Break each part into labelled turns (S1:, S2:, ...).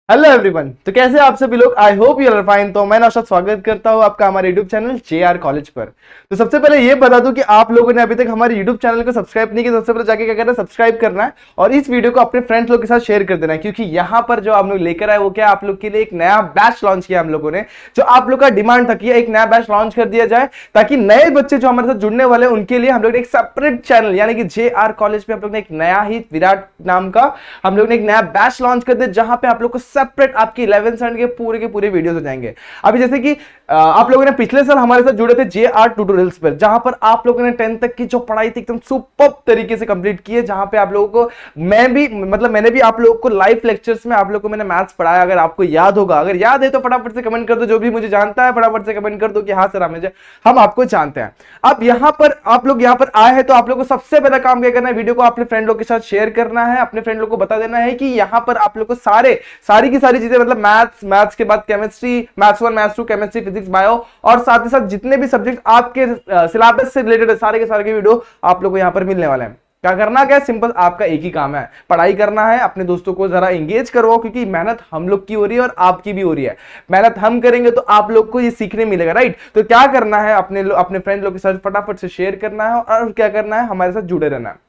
S1: Hello everyone. तो कैसे आप सभी लोग? I hope you are fine. तो मैं नौशाद स्वागत करता हूं आपका हमारे यूट्यूब चैनल JR कॉलेज पर। तो सबसे पहले ये बता दूं कि आप लोगों ने अभी तक हमारे यूट्यूब चैनल को सब्सक्राइब नहीं किया, सबसे पहले जाके क्या करना है, सब्सक्राइब करना है और इस वीडियो को अपने फ्रेंड्स लोग के साथ शेयर कर देना है, क्योंकि यहाँ पर जो हम लोग लेकर आए वो क्या, आप लोग के लिए एक नया बैच लॉन्च किया हम लोगों ने। जो आप लोग का डिमांड था कि एक नया बैच लॉन्च कर दिया जाए ताकि नए बच्चे जो हमारे साथ जुड़ने वाले हैं उनके लिए हम लोग ने एक सेपरेट चैनल यानी कि JR कॉलेज पे हम लोग ने एक नया ही विराट नाम का हम लोग ने एक नया बैच लॉन्च कर दिया, जहां पे आप लोग को सेपरेट आपकी 11th स्टैंडर्ड के पूरे वीडियोस हो जाएंगे। अभी जैसे कि आप लोगों ने पिछले साल हमारे साथ जुड़े थे JR ट्यूटोरियल्स पर, जहां पर आप लोगों ने 10th तक की जो पढ़ाई थी एकदम सुपर तरीके से कंप्लीट की है, जहां पे आप लोगों को मैंने भी आप लोगों को लाइव लेक्चर्स में आप लोगों को मैंने मैथ्स पढ़ाया। अगर आपको याद होगा, अगर याद है तो फटाफट से कमेंट कर दो। जो भी मुझे जानता है फटाफट से कमेंट कर दो कि हाँ सर हम आपको जानते हैं। अब यहां पर आप लोग यहां पर आए हैं तो आप लोग को सबसे पहला काम क्या करना है, वीडियो को अपने फ्रेंड लोग के साथ शेयर करना है। अपने फ्रेंड लोग को बता देना है कि यहां पर आप लोग को सारी की सारी चीजें, मतलब मैथ्स के बाद chemistry, maths 1 maths 2, chemistry, physics, bio और साथ ही साथ जितने भी सब्जेक्ट आपके सिलेबस से रिलेटेड है सारे के सारे के वीडियो आप लोग को यहां पर मिलने वाले हैं। क्या करना, क्या सिंपल, आपका एक ही काम है, पढ़ाई करना है। अपने दोस्तों को जरा एंगेज करवाओ, क्योंकि मेहनत हम लोग की हो रही है और आपकी भी हो रही है। मेहनत हम करेंगे तो आप लोग को ये सीखने मिलेगा, राइट? तो क्या करना है, अपने फ्रेंड लोग के साथ फटाफट से शेयर करना है और क्या करना है, हमारे साथ जुड़े रहना है।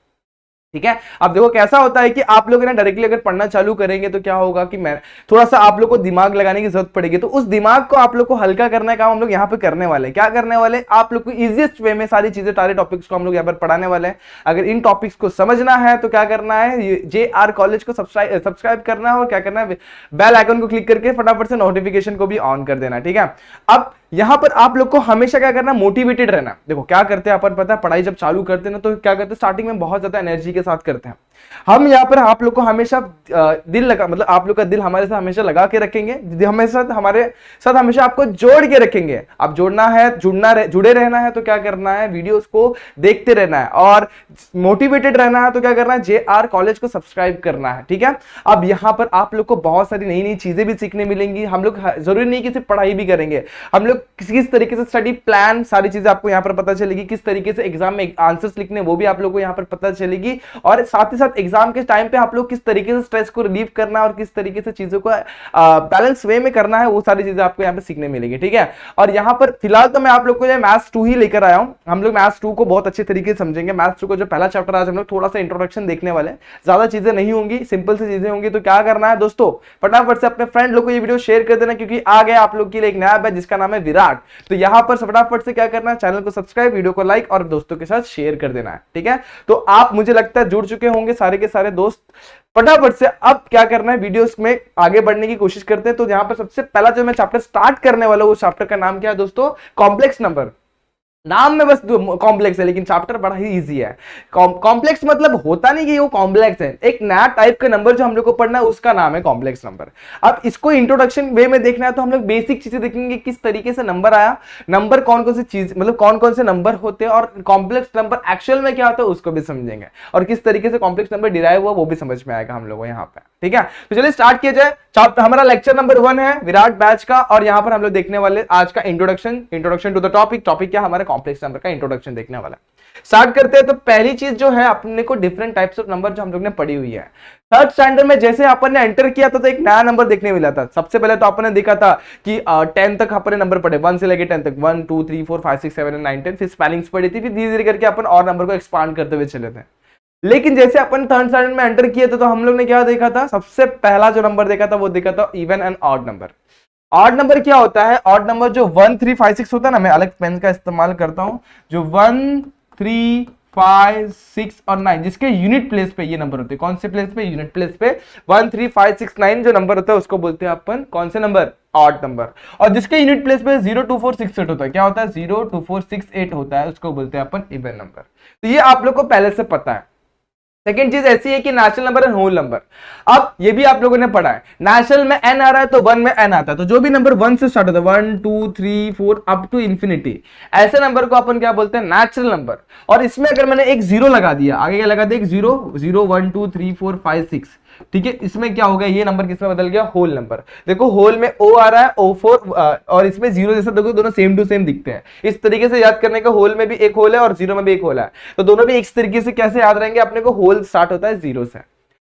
S1: ठीक है। अब देखो कैसा होता है कि आप लोग ना डायरेक्टली अगर पढ़ना चालू करेंगे तो क्या होगा कि मैं थोड़ा सा आप लोग को दिमाग लगाने की जरूरत पड़ेगी। तो उस दिमाग को आप लोग को हल्का करने का काम हम लोग यहाँ पे करने वाले हैं। क्या करने वाले, आप लोग को इजीएस्ट वे में सारी चीजें, सारे टॉपिक्स को हम लोग यहाँ पर पढ़ाने वाले हैं। अगर इन टॉपिक्स को समझना है तो क्या करना है, JR कॉलेज को सब्सक्राइब करना है और क्या करना है, बेल आइकन को क्लिक करके फटाफट से नोटिफिकेशन को भी ऑन कर देना। ठीक है। अब यहां पर आप लोग को हमेशा क्या करना, मोटिवेटेड रहना। देखो क्या करते हैं अपन, पता है, पढ़ाई जब चालू करते हैं ना तो क्या करते हैं, स्टार्टिंग में बहुत ज्यादा एनर्जी के साथ करते हैं। हम यहाँ पर आप लोग को हमेशा दिल लगा, मतलब आप लोग का दिल हमारे साथ हमेशा लगा के रखेंगे, हमारे साथ हमेशा आपको जोड़ के रखेंगे। अब जोड़ना है, जुड़े रहना है तो क्या करना है, वीडियोस को देखते रहना है और मोटिवेटेड रहना है तो क्या करना है, JR कॉलेज को सब्सक्राइब करना है। ठीक है। अब यहाँ पर आप लोग को बहुत सारी नई नई चीजें भी सीखने मिलेंगी। हम लोग जरूरी नहीं कि सिर्फ पढ़ाई भी करेंगे, हम लोग किस तरीके से स्टडी प्लान, सारी चीजें आपको यहाँ पर पता चलेगी। किस तरीके से एग्जाम में आंसर्स लिखने वो भी आप लोग को यहाँ पर पता चलेगी। और साथ ही साथ एग्जाम के टाइम पे आप लोग किस तरीके से स्ट्रेस को रिलीव करना है और किस तरीके से चीजों को बैलेंस वे में करना है, वो सारी चीजें आपको यहाँ पे सीखने मिलेगी। ठीक है। और यहाँ पर फिलहाल तो मैं आप लोग को मैथ्स 2 ही लेकर आया हूं। हम लोग मैथ्स 2 को बहुत अच्छे तरीके से समझेंगे। मैथ्स 2 को जो पहला चैप्टर आज हम लोग थोड़ा सा इंट्रोडक्शन देखने वाले हैं, ज्यादा चीजें नहीं होंगी, सिंपल सी चीजें होंगी। तो क्या करना है दोस्तों, फटाफट से अपने फ्रेंड लोग को ये वीडियो शेयर कर देना, क्योंकि आ गया आप लोग के लिए एक नया बैच जिसका नाम है विराट। तो यहाँ पर फटाफट से क्या करना है, चैनल को सब्सक्राइब, वीडियो को लाइक और दोस्तों के साथ शेयर कर देना है। ठीक है। तो आप, मुझे लगता है, जुड़ चुके होंगे सारे के सारे दोस्त। फटाफट से अब क्या करना है, वीडियोस में आगे बढ़ने की कोशिश करते हैं। तो यहां पर सबसे पहला जो मैं चैप्टर स्टार्ट करने वाला हूं, उस चैप्टर का नाम क्या है दोस्तों, कॉम्प्लेक्स नंबर। नाम में बस कॉम्प्लेक्स है, लेकिन चैप्टर बड़ा ही इजी है। कॉम्प्लेक्स मतलब होता नहीं कि वो कॉम्प्लेक्स है, एक नया टाइप का नंबर जो हम लोग को पढ़ना है उसका नाम है कॉम्प्लेक्स नंबर। अब इसको इंट्रोडक्शन वे में देखना है तो हम लोग बेसिक चीजें देखेंगे, किस तरीके से नंबर आया, नंबर कौन कौन सी चीज, मतलब कौन कौन से नंबर होते हैं और कॉम्प्लेक्स नंबर एक्चुअल में क्या होता है उसको भी समझेंगे, और किस तरीके से कॉम्प्लेक्स नंबर डिराइव हुआ वो भी समझ में आएगा हम लोग यहाँ पे। ठीक है। तो चलिए स्टार्ट किया जाए। हमारा लेक्चर नंबर 1 है विराट बैच का, और यहाँ पर हम लोग देखने वाले आज का इंट्रोडक्शन टू द टॉपिक क्या, हमारे कॉम्प्लेक्स नंबर का इंट्रोडक्शन देखने वाला। स्टार्ट करते हैं। तो पहली चीज जो है, अपने को डिफरेंट टाइप्स ऑफ नंबर जो हम लोग ने पढ़ी हुई है। 3rd स्टैंडर्ड में जैसे अपन ने एंटर किया था तो एक नया नंबर देखने मिला था। सबसे पहले तो अपन ने देखा था कि 10 तक अपने नंबर पढ़े, 1 से लेकर 10 तक, 1 2 3 4 5 6 7 9 10, फिर स्पेलिंग्स पढ़ी थी, फिर धीरे धीरे करके अपन और नंबर को एक्सपांड करते हुए चले थे। लेकिन जैसे अपन 3rd स्टैंडर्ड में एंटर किए थे तो हम लोग ने क्या देखा था, सबसे पहला जो नंबर देखा था वो देखा था even and odd number. Odd number क्या होता है, ऑड नंबर जो 1 3 5 6 होता है ना, मैं अलग पेन का इस्तेमाल करता हूं, जो 1 3 5 6 और 9 जिसके यूनिट प्लेस पे ये नंबर होते हैं। कौन से प्लेस पे, यूनिट प्लेस पे 1 3 5 6 9 जो नंबर होता है उसको बोलते हैं अपन कौन से नंबर, ऑड नंबर। और जिसके यूनिट प्लेस पे 0 2 4 6 8 होता है, क्या होता है, 0 2 4 6 8 होता है, उसको बोलते हैं अपन इवन नंबर। तो ये आप लोग को पहले से पता है। सेकेंड चीज ऐसी है कि natural number and whole number. अब ये भी आप लोगों ने पढ़ा है, नेचुरल में n आ रहा है तो 1 में n आता है, तो जो भी नंबर 1 से स्टार्ट होता है, 1 2 3 4 अप टू इंफिनिटी, ऐसे नंबर को अपन क्या बोलते हैं, नेचुरल नंबर। और इसमें अगर मैंने एक 0 लगा दिया, आगे क्या लगा दिया, एक 0 0 1 2 3 4 5 6, ठीक है, इसमें क्या हो गया, ये नंबर किसमें बदल गया, होल नंबर। देखो होल में ओ आ रहा है, O4 और इसमें 0 जैसा, देखो दोनों सेम टू सेम दिखते हैं। इस तरीके से याद करने का, होल में भी एक होल है और 0 में भी एक होल है, तो दोनों भी इस तरीके से कैसे याद रहेंगे अपने को, होल स्टार्ट होता है 0 से।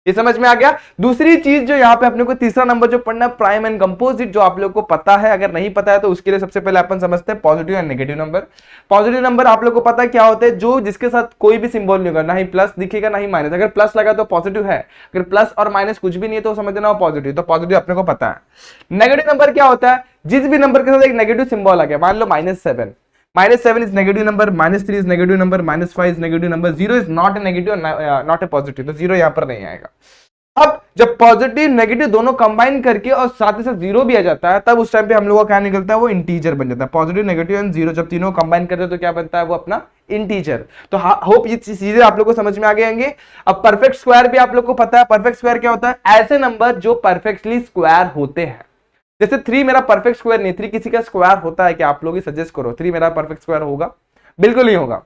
S1: ये समझ में आ गया। दूसरी चीज जो यहाँ पे अपने को तीसरा नंबर जो पढ़ना है, प्राइम एंड कंपोजिट, जो आप लोग को पता है, अगर नहीं पता है तो उसके लिए सबसे पहले अपन समझते हैं positive and negative number. Positive number आप लोग को पता है क्या होते हैं, जो जिसके साथ कोई भी सिंबल नहीं होगा, ना ही प्लस दिखेगा ना ही माइनस। अगर प्लस लगा तो पॉजिटिव है, अगर प्लस और माइनस कुछ भी नहीं है तो समझना वो पॉजिटिव, तो पॉजिटिव अपने को पता है। नेगेटिव नंबर क्या होता है, जिस भी नंबर के साथ एक नेगेटिव सिंबल आ गया, मान लो -7, -7 is negative number, -3 is negative number, -5 is negative number, 0 is not a negative, not a positive, तो 0 यहां पर नहीं आएगा। अब जब पॉजिटिव नेगेटिव दोनों कंबाइन करके और साथ ही साथ 0 भी आ जाता है, तब उस टाइम पे हम लोग का क्या निकलता है, वो इंटीजर बन जाता है। पॉजिटिव नेगेटिव एंड 0 जब तीनों कंबाइन करते हैं तो क्या बनता है, वो अपना इंटीजर। तो होप ये चीजें आप लोग को समझ में आ गई होंगी। अब परफेक्ट स्क्वायर भी आप लोग को पता है। परफेक्ट स्क्वायर क्या होता है, ऐसे नंबर जो परफेक्टली स्क्वायर होते हैं। जैसे 3 मेरा परफेक्ट स्क्वायर नहीं, 3 किसी का स्क्वायर होता है क्या, आप लोग ही सजेस्ट करो। 3 मेरा परफेक्ट स्क्वायर होगा? बिल्कुल नहीं होगा।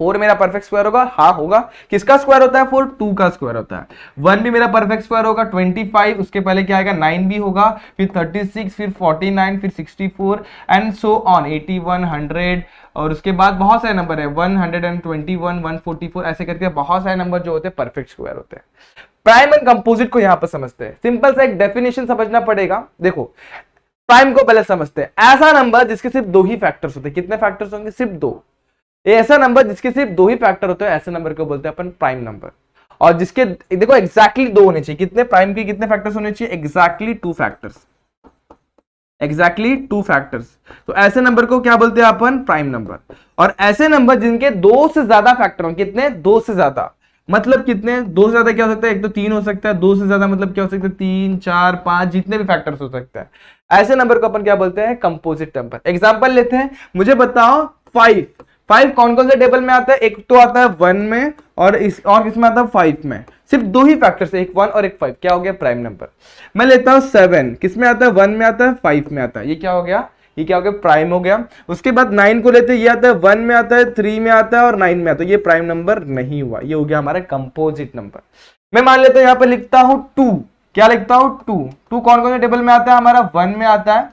S1: 4 मेरा परफेक्ट स्क्वायर होगा? हाँ होगा। किसका स्क्वायर होता है 4? 2 का स्क्वायर होता है। 1 भी मेरा परफेक्ट स्क्वायर होगा। 25 उसके पहले क्या आएगा, 9 भी होगा, फिर 36, फिर 49, फिर 64 एंड सो ऑन, 81, 100 और उसके बाद बहुत सारे नंबर है, 121, 144 ऐसे करके बहुत सारे नंबर जो होते हैं परफेक्ट स्क्वायर होते हैं। प्राइम एंड कंपोजिट को यहां पर समझते हैं। सिंपल सा एक डेफिनेशन समझना पड़ेगा। देखो प्राइम को पहले समझते हैं। ऐसा नंबर जिसके सिर्फ 2 ही फैक्टर्स होते हैं। कितने फैक्टर्स होंगे? सिर्फ 2। ऐसा नंबर जिसके सिर्फ 2 ही फैक्टर होते हैं, ऐसे नंबर को बोलते हैं अपन प्राइम नंबर। और जिसके देखो एग्जैक्टली 2 होने चाहिए। कितने प्राइम के कितने फैक्टर्स होने चाहिए? Exactly 2 factors. Exactly 2 factors. तो ऐसे नंबर को क्या बोलते हैं अपन? Prime number. और ऐसे नंबर जिनके 2 से ज्यादा फैक्टर हो। कितने? 2 से ज्यादा। मतलब कितने? 2 से ज्यादा क्या हो सकता है? एक तो 3 हो सकता है। 2 से ज्यादा मतलब क्या हो सकता है? 3, 4, 5 जितने भी फैक्टर्स हो सकते हैं, ऐसे नंबर को अपन क्या बोलते हैं? Composite number. एग्जांपल लेते हैं। मुझे बताओ 5 कौन कौन से टेबल में आता है? एक तो आता है 1 में और किसमें आता है? 5 में। सिर्फ 2 ही फैक्टर्स है, एक 1 और एक 5। क्या हो गया? Prime number. मैं लेता हूं 7, किसमें आता है? 1 में आता है, 5 में आता है। ये क्या हो गया? ये क्या हो गया? प्राइम हो गया। उसके बाद 9 को लेते हैं, ये आता है 1 में आता है, 3 में आता है और 9 में आता है। ये प्राइम नंबर नहीं हुआ, ये हो गया हमारा कंपोजिट नंबर। मैं मान लेता हूं यहां पर लिखता हूं 2। क्या लिखता हूं? 2 कौन कौन से टेबल में आता है? हमारा 1 में आता है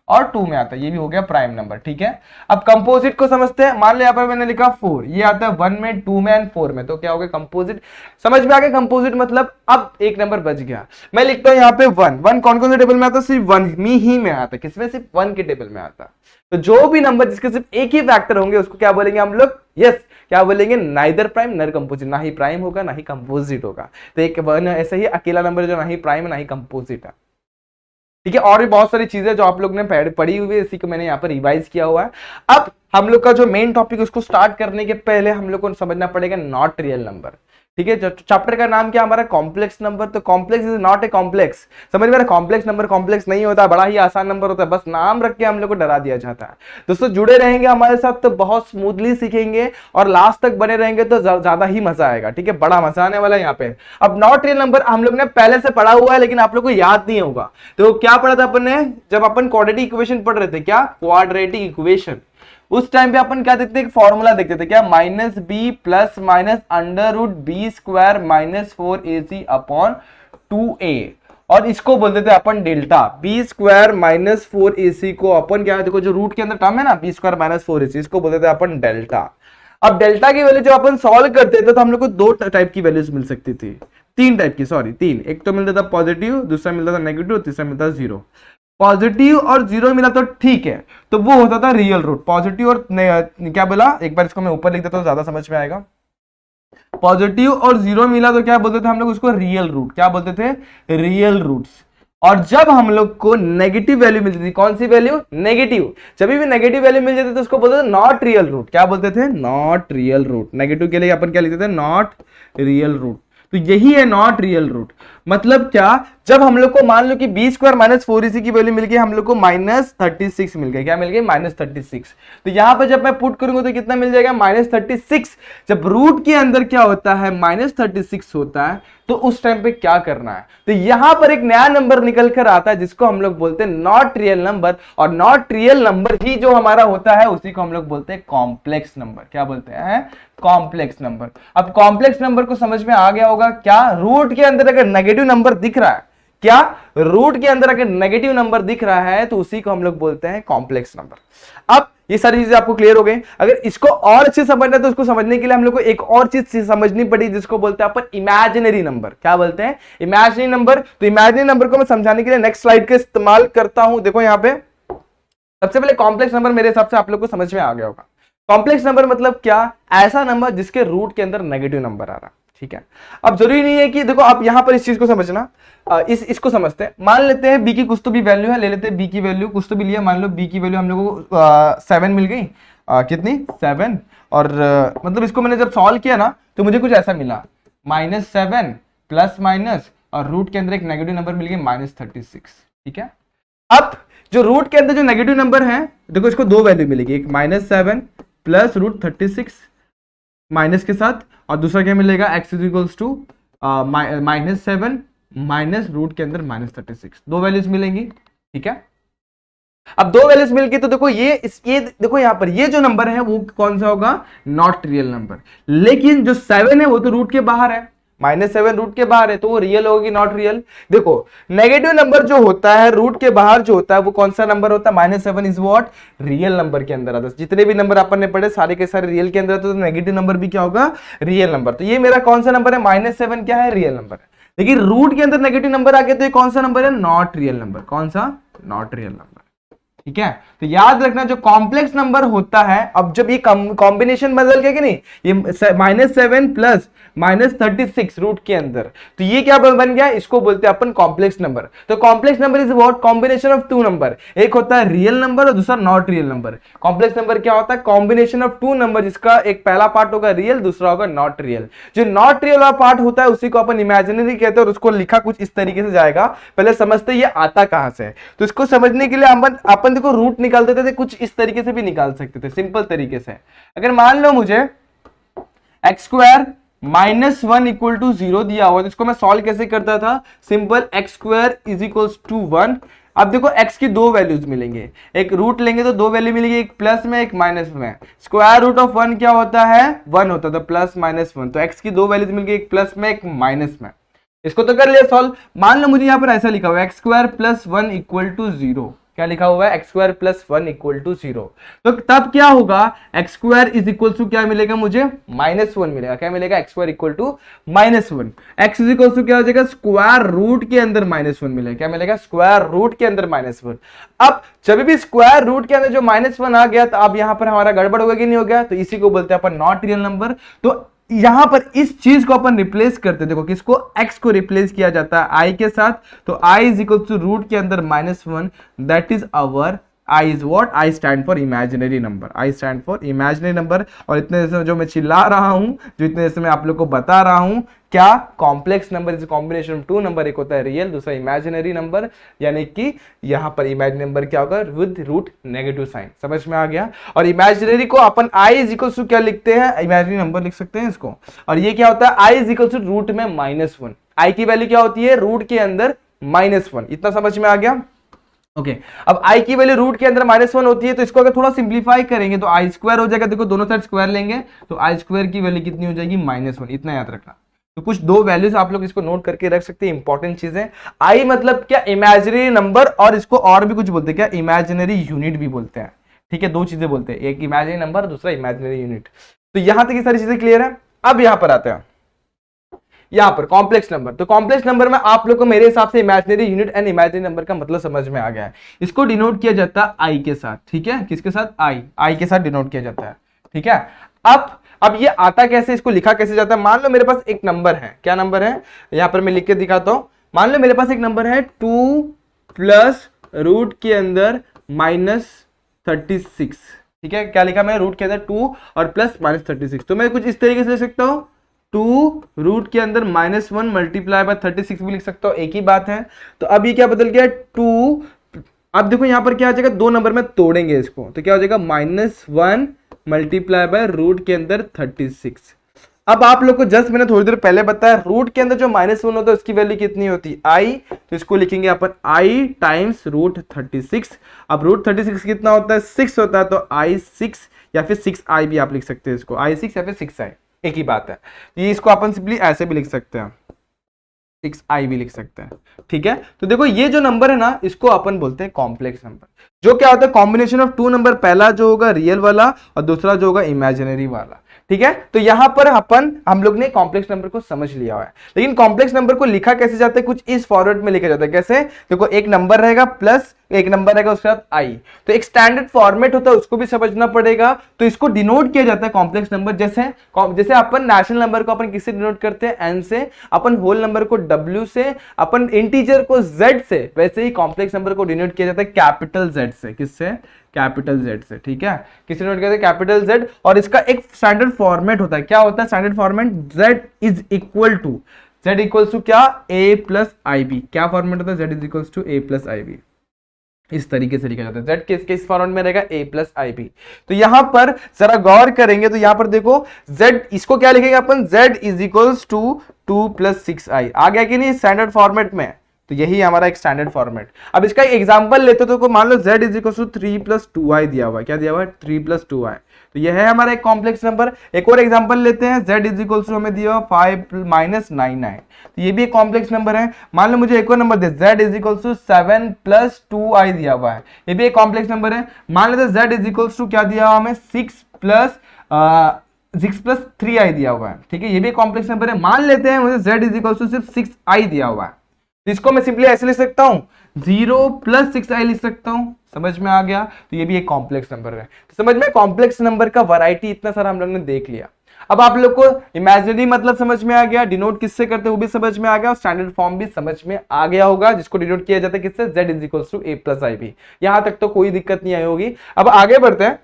S1: और 2 में आता है। ये भी हो गया प्राइम नंबर। ठीक है, अब कंपोजिट को समझते हैं। मान लो यहाँ पर मैंने लिखा 4, ये आता है 1 में, 2 में एंड 4 में। तो क्या हो गया? कंपोजिट। समझ में आ गया कंपोजिट मतलब? अब एक नंबर बच गया। मैं लिखता हूं यहाँ पे 1 कौन कौन से टेबल में आता है? सिर्फ 1 ही में आता है। किसमें? सिर्फ 1 के टेबल में आता है। तो जो भी नंबर जिसके सिर्फ एक ही फैक्टर होंगे उसको क्या बोलेंगे हम लोग? यस, क्या बोलेंगे? नाइदर प्राइम नर कंपोजिट। ना ही प्राइम होगा ना ही कंपोजिट होगा। तो एक 1 ऐसा ही अकेला नंबर जो ना ही प्राइम ना ही कंपोजिट है। ठीक है, और भी बहुत सारी चीजें जो आप लोग ने पढ़ी हुई है, इसी को मैंने यहाँ पर रिवाइज किया हुआ है। अब हम लोग का जो मेन टॉपिक उसको स्टार्ट करने के पहले हम लोग को समझना पड़ेगा नॉट रियल नंबर। ठीक है, चैप्टर का नाम क्या हमारा? Complex number. तो complex is not a complex. समझ में? कॉम्प्लेक्स नंबर कॉम्प्लेक्स नहीं होता, बड़ा ही आसान नंबर होता है, बस नाम रख के हम लोग को डरा दिया जाता है। दोस्तों जुड़े रहेंगे हमारे साथ तो बहुत स्मूथली सीखेंगे और लास्ट तक बने रहेंगे तो ज्यादा ही मजा आएगा। ठीक है, बड़ा मजा आने वाला है यहाँ पे। अब नॉट रियल नंबर हम लोग ने पहले से पढ़ा हुआ है, लेकिन आप लोग को याद नहीं होगा। तो क्या पढ़ा था अपन ने जब अपन क्वाड्रेटिक इक्वेशन पढ़ रहे थे? क्या? Quadratic equation. उस टाइम पे अपन क्या देखते थे? फॉर्मूला देखते थे। क्या? -b plus minus √b² -4ac upon 2a। और इसको बोलते थे अपन डेल्टा। b² -4ac को अपन क्या, देखो जो रूट के अंदर टर्म है ना, b² -4ac, इसको बोलते थे अपन डेल्टा। अब डेल्टा की वैल्यू जो अपन सॉल्व करते थे तो हम लोग को 2 टाइप की वैल्यूज मिल सकती थी। 3 टाइप की, सॉरी 3। एक तो मिलता था पॉजिटिव, दूसरा मिलता था नेगेटिव, तीसरा मिलता था 0। पॉजिटिव और 0 मिला तो ठीक है, तो वो होता था रियल रूट। पॉजिटिव और क्या बोला, एक बार इसको मैं ऊपर लिख देता हूं ज्यादा समझ में आएगा। पॉजिटिव और 0 मिला तो क्या बोलते थे हम लोग उसको? Real root. क्या बोलते थे? Real roots. और जब हम लोग को नेगेटिव वैल्यू मिलती थी, कौन सी वैल्यू? नेगेटिव। जब भी नेगेटिव वैल्यू मिल जाती थी तो उसको बोलते थे नॉट रियल रूट। क्या बोलते थे? Not real root. नेगेटिव के लिए अपन क्या लिखते थे? Not real root. तो यही है नॉट रियल रूट। मतलब क्या? जब हम लोग को मान लो कि b² -4ac की वैल्यू मिल गई, हम लोग को -36 मिल गई। क्या मिल गई? -36। तो यहां पर जब मैं पुट करूंगा तो कितना मिल जाएगा? -36। जब रूट के अंदर क्या होता है? -36 होता है, तो उस टाइम पे क्या करना है? तो यहां पर एक नया नंबर निकल कर आता है जिसको हम लोग बोलते हैं नॉट रियल नंबर। और नॉट रियल नंबर ही जो हमारा होता है उसी को हम लोग बोलते हैं कॉम्प्लेक्स नंबर। क्या बोलते हैं? Complex number. अब कॉम्प्लेक्स नंबर को समझ में आ गया होगा। क्या? रूट के अंदर अगर नेगेटिव नंबर दिख रहा है, क्या रूट के अंदर अगर नेगेटिव नंबर दिख रहा है तो उसी को हम लोग बोलते हैं कॉम्प्लेक्स नंबर। अब ये सारी चीजें आपको क्लियर हो गई। अगर इसको और अच्छे से समझना है तो इसको समझने के लिए हम लोग को एक और चीज समझनी पड़ी जिसको बोलते हैं अपन इमेजिनरी नंबर। क्या बोलते हैं? Imaginary number. तो इमेजिनरी नंबर को मैं समझाने के लिए नेक्स्ट स्लाइड का इस्तेमाल करता हूं। देखो यहाँ पे सबसे पहले कॉम्प्लेक्स नंबर मेरे हिसाब से आप लोग को समझ में आ गया होगा। कॉम्प्लेक्स नंबर मतलब क्या? ऐसा नंबर जिसके रूट के अंदर नेगेटिव नंबर आ रहा। ठीक है, अब जरूरी नहीं है कि देखो आप यहां पर इस चीज को समझना, इसको समझते हैं। मान लेते हैं बी की कुछ तो भी वैल्यू है, ले लेते हैं बी की वैल्यू कुछ तो भी लिया, मान लो बी की वैल्यू हम लोगों को 7 मिल गई। कितनी? 7। और मतलब इसको मैंने जब सॉल्व किया ना तो मुझे कुछ ऐसा मिला -7 प्लस माइनस और रूट के अंदर एक नेगेटिव नंबर मिल गई -36। ठीक है, अब जो रूट के अंदर जो नेगेटिव नंबर है देखो इसको दो वैल्यू मिलेगी, एक -7 प्लस √36 माइनस के साथ, और दूसरा क्या मिलेगा x is equals to -7 minus root के अंदर -36। दो वैल्यूज मिलेंगी। ठीक है, अब दो वैल्यूज मिलके तो देखो ये देखो यहां पर ये जो नंबर है वो कौन सा होगा? Not real number. लेकिन जो 7 है वो तो रूट के बाहर है, -7 रूट के बाहर है, तो वो रियल होगी नॉट रियल। देखो नेगेटिव नंबर जो होता है रूट के बाहर जो होता है वो कौन सा नंबर होता है? -7 इज व्हाट? रियल नंबर के अंदर आता है। जितने भी नंबर अपन ने पढ़े सारे के सारे रियल के अंदर आते, तो नेगेटिव नंबर भी क्या होगा? Real number. तो ये मेरा कौन सा नंबर है? -7 क्या है? रियल नंबर है। लेकिन रूट के अंदर नेगेटिव नंबर आ गया तो ये कौन सा नंबर है? Not real number. कौन सा? Not real number. ठीक है, तो याद रखना जो कॉम्प्लेक्स नंबर होता है, अब जब ये कॉम्बिनेशन बदल गया कि नहीं, ये -7 प्लस -36 रूट के अंदर, तो ये क्या बन गया? इसको बोलते हैं अपन कॉम्प्लेक्स नंबर। तो complex number is what? Combination of two number. एक होता है रियल नंबर और दूसरा not real number. Complex number क्या होता है? कॉम्बिनेशन ऑफ टू नंबर, जिसका एक पहला पार्ट होगा रियल, दूसरा होगा नॉट रियल। जो नॉट रियल वाला पार्ट होता है उसी को अपन इमेजिनरी कहते हैं, और उसको लिखा कुछ इस तरीके से जाएगा। पहले समझते ये आता कहां से है, तो इसको समझने के लिए अपन देखो रूट निकालते थे, कुछ इस तरीके से भी निकाल सकते थे, सिंपल तरीके से। अगर मान लो मुझे x² -1 इक्वल टू 0 दिया हुआ, तो इसको मैं सॉल्व कैसे करता था? Simple, x² is equal to 1। अब देखो x की दो वैल्यूज मिलेंगे, एक रूट लेंगे तो दो वैल्यू मिलेगी, एक प्लस में एक माइनस में। स्क्वायर रूट ऑफ 1 क्या होता है? 1 होता था, प्लस -1। तो x की दो वैल्यूज मिल गई, एक प्लस में एक माइनस में। इसको तो कर लिया सॉल्व। मान लो मुझे यहां पर ऐसा लिखा हुआ है x² + 1 इक्वल टू 0। क्या लिखा हुआ है? x² + 1 equal to 0। तो तब क्या होगा? x² इज इक्वल टू क्या मिलेगा मुझे? -1 मिलेगा। क्या मिलेगा? x² equal to -1। x is equal to क्या हो जाएगा? स्क्वायर रूट के अंदर -1 मिलेगा। क्या मिलेगा? स्क्वायर रूट के अंदर -1। अब जब भी स्क्वायर रूट के अंदर जो -1 आ गया, तो अब यहां पर हमारा गड़बड़ हो गया कि नहीं हो गया? तो इसी को बोलते हैं अपन नॉट रियल नंबर। तो यहां पर इस चीज को अपन रिप्लेस करते, देखो किसको? x को रिप्लेस किया जाता है i के साथ। तो i is equal to root के अंदर -1, that is our I is what? I stand for imaginary number. I stand for imaginary number। और इतने देर से जो मैं चिल्ला रहा हूं, जो इतने देर से मैं आप लोग को बता रहा हूं, क्या? Complex number is combination of two number. एक होता है रियल, दूसरा इमेजिनरी नंबर। यानी कि यहां पर इमेजिनरी नंबर क्या होगा? With root negative sign. समझ में आ गया? और इमेजिनरी को अपन i इज इक्वल टू क्या लिखते हैं? इमेजिनरी नंबर लिख सकते हैं इसको। और ये क्या होता है? i is equal to root में -1। i की वैल्यू क्या होती है? रूट के अंदर -1। इतना समझ में आ गया? ओके, अब i की वैल्यू रूट के अंदर -1 होती है, तो इसको अगर थोड़ा सिंप्लीफाई करेंगे तो i² हो जाएगा। देखो दोनों साइड स्क्वायर लेंगे तो i² की वैल्यू कितनी हो जाएगी? -1। इतना याद रखना। तो कुछ दो वैल्यूज आप लोग इसको नोट करके रख सकते हैं, इंपॉर्टेंट चीजें। i मतलब क्या? इमेजिनरी नंबर, और इसको और भी कुछ बोलते हैं, क्या? इमेजिनरी यूनिट भी बोलते हैं। ठीक है, दो चीजें बोलते हैं, एक इमेजिनरी नंबर, दूसरा इमेजिनरी यूनिट। तो यहां तक ये सारी चीजें क्लियर है। अब यहां पर आते हैं, यहां पर कॉम्प्लेक्स नंबर। तो कॉम्प्लेक्स नंबर में आप लोग को मेरे हिसाब से imaginary unit and imaginary number का मतलब समझ में आ गया है। इसको डिनोट किया जाता है आई के साथ। ठीक है, किसके साथ? आई के साथ डिनोट किया जाता है। ठीक है, अब ये आता कैसे, इसको लिखा कैसे जाता है? मान लो मेरे पास एक नंबर है। क्या नंबर है? यहां पर मैं लिख के दिखाता हूं। मान लो मेरे पास एक नंबर है 2 प्लस रूट के अंदर -36। ठीक है, क्या लिखा मैंने? रूट के अंदर 2 और प्लस -36। तो मैं कुछ इस तरीके से लिख सकता हूं, 2 रूट के अंदर -1 मल्टीप्लाई बाय 36 भी लिख सकता हूं, एक ही बात है। तो अब ये क्या बदल गया? 2। अब देखो यहां पर क्या आ जाएगा? दो नंबर में तोड़ेंगे इसको, तो क्या हो जाएगा? -1 मल्टीप्लाई बाय रूट के अंदर 36। अब आप लोग को जस्ट मैंने थोड़ी देर पहले बताया, रूट के अंदर जो -1 होता है उसकी वैल्यू कितनी होती है? i। तो इसको लिखेंगे अपन i टाइम्स √36। अब √36 कितना होता है? 6 होता है, तो i6 या फिर 6i भी आप लिख सकते हैं इसको, i6 या फिर 6i, एक ही बात है। ये इसको अपन सिंपली ऐसे भी लिख सकते हैं। 6i भी लिख सकते हैं। ठीक है, तो देखो ये जो नंबर है ना, इसको अपन बोलते हैं कॉम्प्लेक्स नंबर। जो क्या होता है, कॉम्बिनेशन ऑफ टू नंबर, पहला जो होगा रियल वाला और दूसरा जो होगा इमेजिनरी वाला। ठीक है, तो यहां पर हम लोग ने कॉम्प्लेक्स नंबर को समझ लिया हुआ है। लेकिन कॉम्प्लेक्स नंबर को लिखा कैसे जाता है, कुछ इस फॉर्मेट में लिखा जाता है। कैसे, देखो एक नंबर रहेगा प्लस एक नंबर रहेगा उसके साथ आई, तो एक स्टैंडर्ड फॉर्मेट होता है, उसको भी समझना पड़ेगा। तो इसको डिनोट किया जाता है कॉम्प्लेक्स नंबर। जैसे अपन नेशनल नंबर को अपन किससे डिनोट करते हैं, एन से, अपन होल नंबर को डब्ल्यू से, अपन इंटीजर को जेड से, वैसे ही कॉम्प्लेक्स नंबर को डिनोट किया जाता है कैपिटल जेड से। किससे, कैपिटल जेड से। ठीक है, किससे डिनोट करते हैं, कैपिटल जेड। और इसका एक स्टैंडर्ड फॉर्मेट होता है। क्या होता है standard format, Z is equal to क्या, ए प्लस आई बी। क्या फॉर्मेट होता है, Z is equal to A plus I B. इस तरीके से लिखा जाता है। जेड किस फॉर्मेट में रहेगा, ए प्लस आई बी। तो यहां पर जरा गौर करेंगे तो यहां पर देखो जेड, इसको क्या लिखेंगे अपन, Z is equals to 2 + 6i। आ गया कि नहीं स्टैंडर्ड फॉर्मेट में, तो यही हमारा एक स्टैंडर्ड फॉर्मेट। अब इसका एक एग्जांपल लेते तो मान लो z is equal to 3 + 2i दिया हुआ है। क्या दिया हुआ है, 3 + 2i। तो यह है हमारा एक कॉम्प्लेक्स नंबर। एक और एग्जांपल लेते हैं, z इज इक्वल टू हमें दिया हुआ 5 - 9i। तो ये भी एक कॉम्प्लेक्स नंबर है। मान लो मुझे एक और नंबर दे, z is equal to 7 + 2i दिया हुआ है। ये भी एक कॉम्प्लेक्स नंबर है। मान लेते z इज इक्वल टू क्या दिया हुआ हमें, 6 + 3i दिया हुआ है। ठीक है, ये भी एक कॉम्प्लेक्स नंबर है। मान लेते हैं मुझे z इज इक्वल टू सिर्फ 6i दिया हुआ है, तो इसको मैं सिंपली ऐसे लिख सकता हूं, 0 + 6i लिख सकता हूं। समझ में आ गया, तो ये भी एक कॉम्प्लेक्स नंबर है। तो समझ में, कॉम्प्लेक्स नंबर का वैरायटी इतना सारा हम लोग ने देख लिया। अब आप लोग को इमेजिनरी मतलब समझ में आ गया, डिनोट किससे करते हैं वो भी समझ में आ गया, और स्टैंडर्ड फॉर्म भी समझ में आ गया होगा, जिसको डिनोट किया जाता है किससे, z is equal to a + ib। यहां तक तो कोई दिक्कत नहीं आई होगी। अब आगे बढ़ते हैं।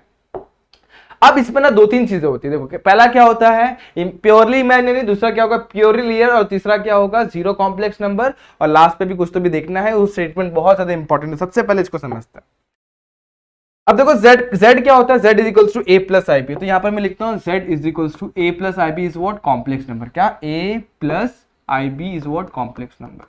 S1: अब इसमें ना 2-3 चीजें होती है। देखो पहला क्या होता है, प्योरली इमेजिनरी, दूसरा क्या होगा प्योरली रियल, और तीसरा क्या होगा, जीरो कॉम्प्लेक्स नंबर। और लास्ट पे भी कुछ तो भी देखना है, वो स्टेटमेंट बहुत ज्यादा इंपॉर्टेंट है। सबसे पहले इसको समझते हैं। अब देखो z क्या होता है, z is equal to a + ib। तो यहां पर मैं लिखता हूं z is equal to a + ib is what, complex number. क्या, a + ib is what, complex number.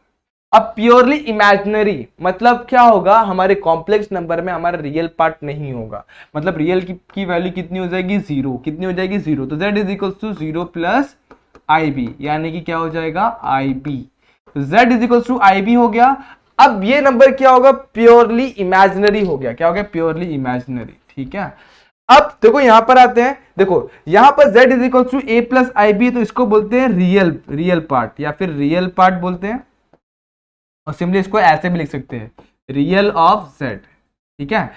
S1: अब प्योरली इमेजिनरी मतलब क्या होगा, हमारे कॉम्प्लेक्स नंबर में हमारा रियल पार्ट नहीं होगा। मतलब रियल की वैल्यू कितनी हो जाएगी, 0। कितनी हो जाएगी, 0। तो z is equal to 0 + ib, यानी कि क्या हो जाएगा, ib। तो z is equal to ib हो गया। अब ये नंबर क्या होगा, प्योरली इमेजिनरी हो गया। क्या हो गया, प्योरली इमेजिनरी। ठीक है, अब देखो यहां पर आते हैं। देखो यहां पर z is equal to a + ib, तो इसको बोलते हैं रियल पार्ट, या फिर रियल पार्ट बोलते हैं। और सिंपली इसको ऐसे भी लिख सकते हैं, रियल ऑफ z। ठीक है,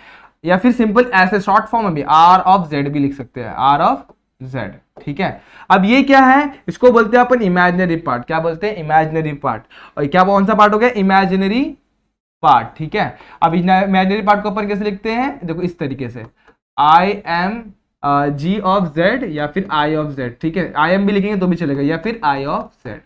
S1: या फिर सिंपल ऐसे शॉर्ट फॉर्म में भी r ऑफ z भी लिख सकते हैं, r ऑफ z। ठीक है, अब ये क्या है, इसको बोलते हैं अपन इमेजिनरी पार्ट। क्या बोलते हैं, इमेजिनरी पार्ट। और क्या कौन सा पार्ट हो गया, इमेजिनरी पार्ट। ठीक है, अब इमेजिनरी पार्ट को अपन कैसे लिखते हैं, देखो इस तरीके से, I am g of z या फिर i ऑफ z। ठीक है, आई एम भी लिखेंगे तो भी चलेगा, या फिर i ऑफ z।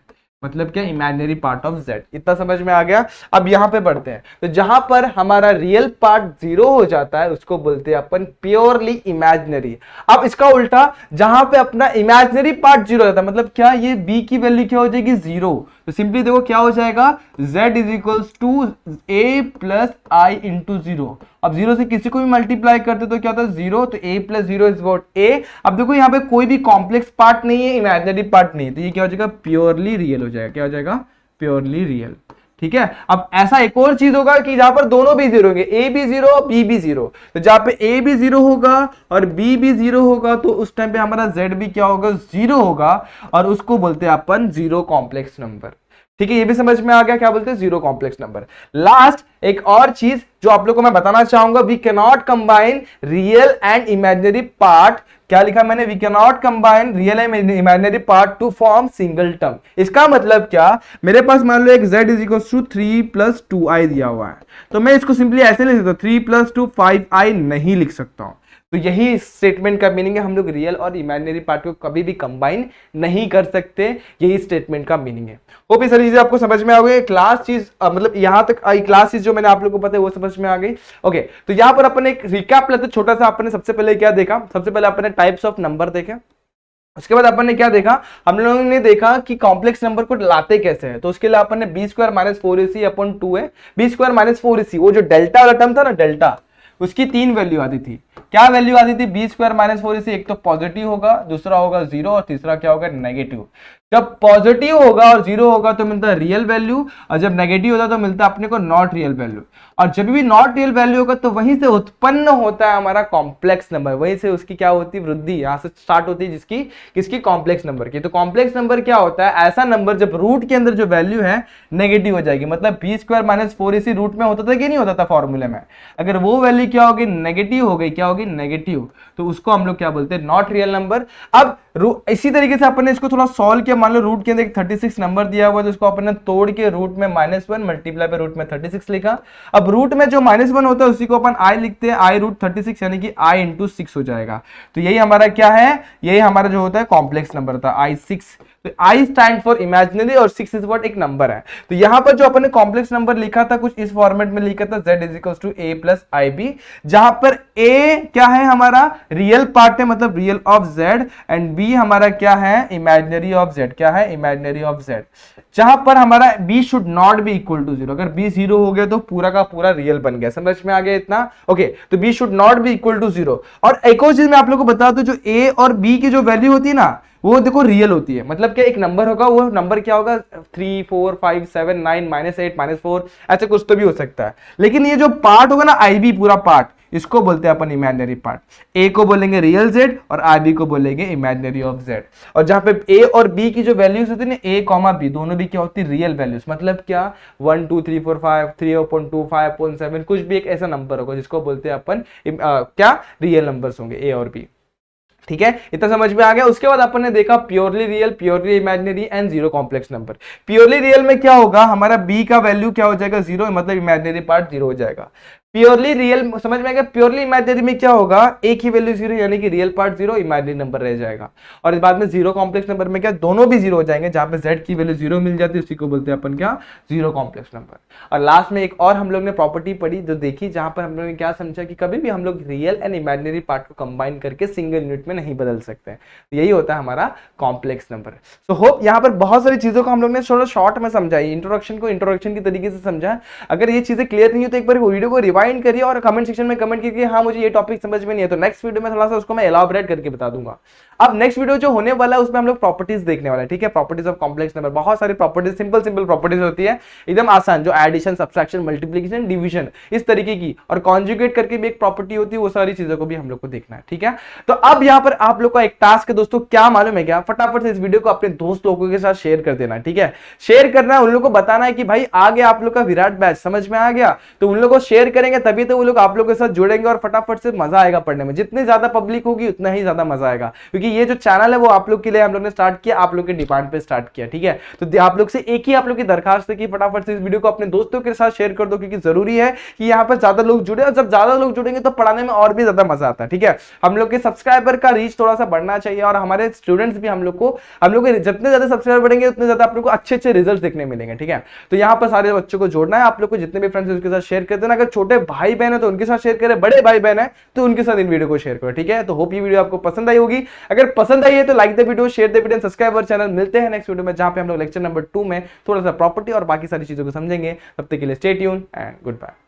S1: मतलब क्या, इमेजिनरी पार्ट ऑफ z। इतना समझ में आ गया। अब यहां पे बढ़ते हैं। तो जहां पर हमारा रियल पार्ट 0 हो जाता है उसको बोलते हैं अपन प्योरली इमेजिनरी। अब इसका उल्टा, जहां पे अपना इमेजिनरी पार्ट 0 हो जाता है, मतलब क्या, ये b की वैल्यू क्या हो जाएगी, 0। तो सिंपली देखो क्या हो जाएगा, z is equal to a + i × 0। अब 0 से किसी को भी मल्टीप्लाई करते तो क्या होता है, 0। तो a + 0 इज व्हाट, a। अब देखो यहाँ पे कोई भी कॉम्प्लेक्स पार्ट नहीं है, इमेजिनरी पार्ट नहीं है, तो ये क्या हो जाएगा, प्योरली रियल हो जाएगा। क्या हो जाएगा, प्योरली रियल। ठीक है, अब ऐसा एक और चीज होगा कि जहां पर दोनों भी 0 होंगे, a भी 0 b भी 0। तो जहां पे a भी 0 होगा और b भी 0 होगा, तो उस टाइम पे हमारा z भी क्या होगा, 0 होगा, और उसको बोलते हैं अपन जीरो कॉम्प्लेक्स नंबर। ठीक है, ये भी समझ में आ गया, क्या बोलते हैं, जीरो कॉम्प्लेक्स नंबर। लास्ट एक और चीज जो आप लोग को मैं बताना चाहूंगा, we can not combine real and imaginary part. क्या लिखा मैंने, we can not combine real and imaginary part to form single term. इसका मतलब क्या, मेरे पास मान लो एक z is equal to 3 + 2i दिया हुआ है, तो मैं इसको सिंपली ऐसे लिख सकता हूं, 3 + 2 5i नहीं लिख सकता हूं। तो यही स्टेटमेंट का मीनिंग है, हम लोग रियल और इमेजिनरी पार्ट को कभी भी कंबाइन नहीं कर सकते, यही स्टेटमेंट का मीनिंग है। होप ये सारी चीजें आपको समझ में आ गई। क्लास चीज मतलब यहां तक क्लास चीज जो मैंने आप लोगों को पता है वो समझ में आ गई। ओके, तो यहां पर अपन एक रिकैप लेते छोटा सा। अपने सबसे पहले क्या देखा, सबसे पहले अपने टाइप्स ऑफ नंबर देखे, उसके बाद अपन ने क्या देखा, हम लोगों ने देखा कि कॉम्प्लेक्स नंबर को लाते कैसे हैं। तो उसके लिए अपन ने b² - 4ac/2 है, b² - 4ac, वो जो डेल्टा वाला टर्म था ना, डेल्टा, उसकी 3 वैल्यू आती थी। क्या वैल्यू आती थी, b² - 4ac, एक तो पॉजिटिव होगा, दूसरा होगा 0 और तीसरा क्या होगा, नेगेटिव। जब पॉजिटिव होगा और जीरो होगा तो मिलता है रियल वैल्यू, और जब नेगेटिव होता है तो मिलता है अपने को नॉट रियल वैल्यू। और जब भी नॉट रियल वैल्यू होगा तो वहीं से उत्पन्न होता है हमारा कॉम्प्लेक्स नंबर, वहीं से उसकी क्या होती है, वृद्धि यहां से स्टार्ट होती है, जिसकी किसकी, कॉम्प्लेक्स नंबर की। तो कॉम्प्लेक्स नंबर क्या होता है, ऐसा नंबर जब रूट के अंदर जो वैल्यू है नेगेटिव हो जाएगी, मतलब बी स्क्वायर माइनस 4 इसी रूट में होता था कि नहीं होता था फॉर्मूले में, अगर वो वैल्यू क्या होगी, नेगेटिव हो गई, क्या होगी, नेगेटिव, तो उसको हम लोग क्या बोलते हैं, नॉट रियल नंबर। अब इसी तरीके से अपन ने इसको थोड़ा सॉल्व किया, मान लो रूट के अंदर 36 नंबर दिया हुआ है, तो इसको अपन ने तोड़ के रूट में -1 मल्टीप्लाई पे रूट में 36 लिखा। अब रूट में जो -1 होता है उसी को अपन आई लिखते हैं, आई रूट 36 यानी कि आई इंटू 6 हो जाएगा। तो यही हमारा क्या है, यही हमारा जो होता है कॉम्प्लेक्स नंबर था, आई 6। तो I स्टैंड फॉर इमेजिनरी और 6 इज व्हाट, एक नंबर है। तो यहां पर जो अपन ने कॉम्प्लेक्स नंबर लिखा था कुछ इस फॉर्मेट में लिखा था, Z is equal to A plus IB, जहां पर A क्या है हमारा रियल पार्ट है, मतलब real of Z, and B हमारा क्या है, इमेजिनरी ऑफ Z, क्या है, इमेजिनरी ऑफ Z, जहां पर हमारा B should not be equal to 0, अगर B 0 हो गया तो पूरा का पूरा रियल बन गया। समझ में आ गया इतना, ओके। तो B should not be equal to 0। और एक और चीज मैं आप लोगों को बता दूं, जो A और B की जो वैल्यू होती है ना, वो देखो रियल होती है, मतलब क्या एक नंबर होगा, वो नंबर क्या होगा, 3 4 5 7 9 -8 -4 ऐसे कुछ तो भी हो सकता है। लेकिन ये जो पार्ट होगा ना IB पूरा पार्ट, इसको बोलते हैं अपन इमेजिनरी पार्ट। A को बोलेंगे रियल Z और IB को बोलेंगे इमेजिनरी ऑफ Z। और जहां पे A और B की जो वैल्यूज होती है ना, A, B दोनों भी क्या होती है, रियल वैल्यूज, मतलब क्या 1 2 3 4 5 3/2 5/7 कुछ भी एक ऐसा नंबर होगा जिसको बोलते हैं अपन क्या, रियल नंबर्स होंगे A और B। ठीक है, इतना समझ में आ गया। उसके बाद अपन ने देखा purely real, purely imaginary and zero complex number. Purely real में क्या होगा, हमारा बी का वैल्यू क्या हो जाएगा, जीरो, मतलब इमेजिनरी पार्ट जीरो हो जाएगा। प्योरली रियल समझ में आ गया। प्योरली इमेजिनरी में क्या होगा, एक ही वैल्यू जीरो, यानी कि real part zero, imaginary number रह जाएगा। और इस बाद में जीरो कॉम्प्लेक्स नंबर में क्या, दोनों भी जीरो हो जाएंगे, जहां पे z की वैल्यू जीरो मिल जाती है उसी को बोलते हैं अपन क्या, जीरो कॉम्प्लेक्स नंबर। और लास्ट में एक और हम लोग ने प्रॉपर्टी पढ़ी जो देखी, जहां पर हम लोग ने क्या समझा कि कभी भी हम लोग रियल एंड इमेजिनरी पार्ट को कंबाइन करके सिंगल यूनिट में नहीं बदल सकते हैं। यही होता है हमारा कॉम्प्लेक्स नंबर। सो होप यहाँ पर बहुत सारी चीजों को हम लोग ने थोड़ा शॉर्ट में समझाई, इंट्रोडक्शन को इंट्रोडक्शन की तरीके से समझा। अगर ये चीजें क्लियर नहीं हो तो एक बार वीडियो को रिवाइंड करिए और कमेंट सेक्शन में कमेंट कीजिए हाँ मुझे ये टॉपिक समझ में नहीं है, तो नेक्स्ट वीडियो में थोड़ा सा उसको मैं एलाबोरेट करके बता दूंगा। अब नेक्स्ट वीडियो जो होने वाला है उसमें हम लोग प्रॉपर्टीज देखने वाले हैं, ठीक है, प्रॉपर्टीज ऑफ कॉम्प्लेक्स नंबर। बहुत सारी प्रॉपर्टीज, सिंपल सिंपल प्रॉपर्टीज होती है, एकदम आसान, जो एडिशन, सब्सट्रैक्शन, मल्टीप्लिकेशन, डिवीजन, इस तरीके की, और कॉन्जुगेट करके भी एक प्रॉपर्टी होती है, वो सारी चीजों को भी हम लोग को देखना है, ठीक है। तो अब यहाँ पर आप लोग का एक टास्क है दोस्तों, क्या मालूम है क्या, फटाफट से इस वीडियो को अपने दोस्त लोगों के साथ शेयर कर देना, ठीक है। शेयर करना है, उन लोगों को बताना है कि भाई आगे आप लोग का विराट बैच, समझ में आ गया, तो उन लोगों को शेयर करेंगे तभी तो वो लोग आप लोगों के साथ जुड़ेंगे और फटाफट से मजा आएगा पढ़ने में। जितनी ज्यादा पब्लिक होगी उतना ही ज्यादा मजा आएगा, क्योंकि ये जो चैनल है वो आप लोग के लिए हम लोग ने स्टार्ट किया, आप लोग के डिमांड पे स्टार्ट किया, ठीक है। तो आप लोग से एक ही आप लोग की दरखास्त है कि फटाफट से इस वीडियो को अपने दोस्तों के साथ शेयर कर दो, क्योंकि जरूरी है कि यहाँ पर ज्यादा लोग जुड़े, और जब ज्यादा लोग जुड़ेंगे तो पढ़ाने में और भी ज्यादा मजा आता है, ठीक है। हम लोग के सब्सक्राइबर का रीच थोड़ा सा बढ़ना चाहिए, और हमारे स्टूडेंट्स भी हम लोग के जितने ज्यादा सब्सक्राइबर बढ़ेंगे उतने ज्यादा आप लोग को अच्छे अच्छे रिजल्ट देखने मिलेंगे, ठीक है। तो यहाँ पर सारे बच्चों को जोड़ना है, आप लोग को जितने भी फ्रेंड्स उसके साथ शेयर कर देना। अगर छोटे भाई बहन है तो उनके साथ शेयर करें, बड़े भाई बहन है तो उनके साथ इन वीडियो को शेयर करो, ठीक है। तो होप ये वीडियो आपको पसंद आई होगी। अगर पसंद आई है तो like the video, share the video, subscribe our channel. मिलते हैं नेक्स्ट वीडियो में, जहां पे हम लोग लेक्चर नंबर 2 में थोड़ा सा प्रॉपर्टी और बाकी सारी चीजों को समझेंगे। तब तक के लिए stay tune and good bye.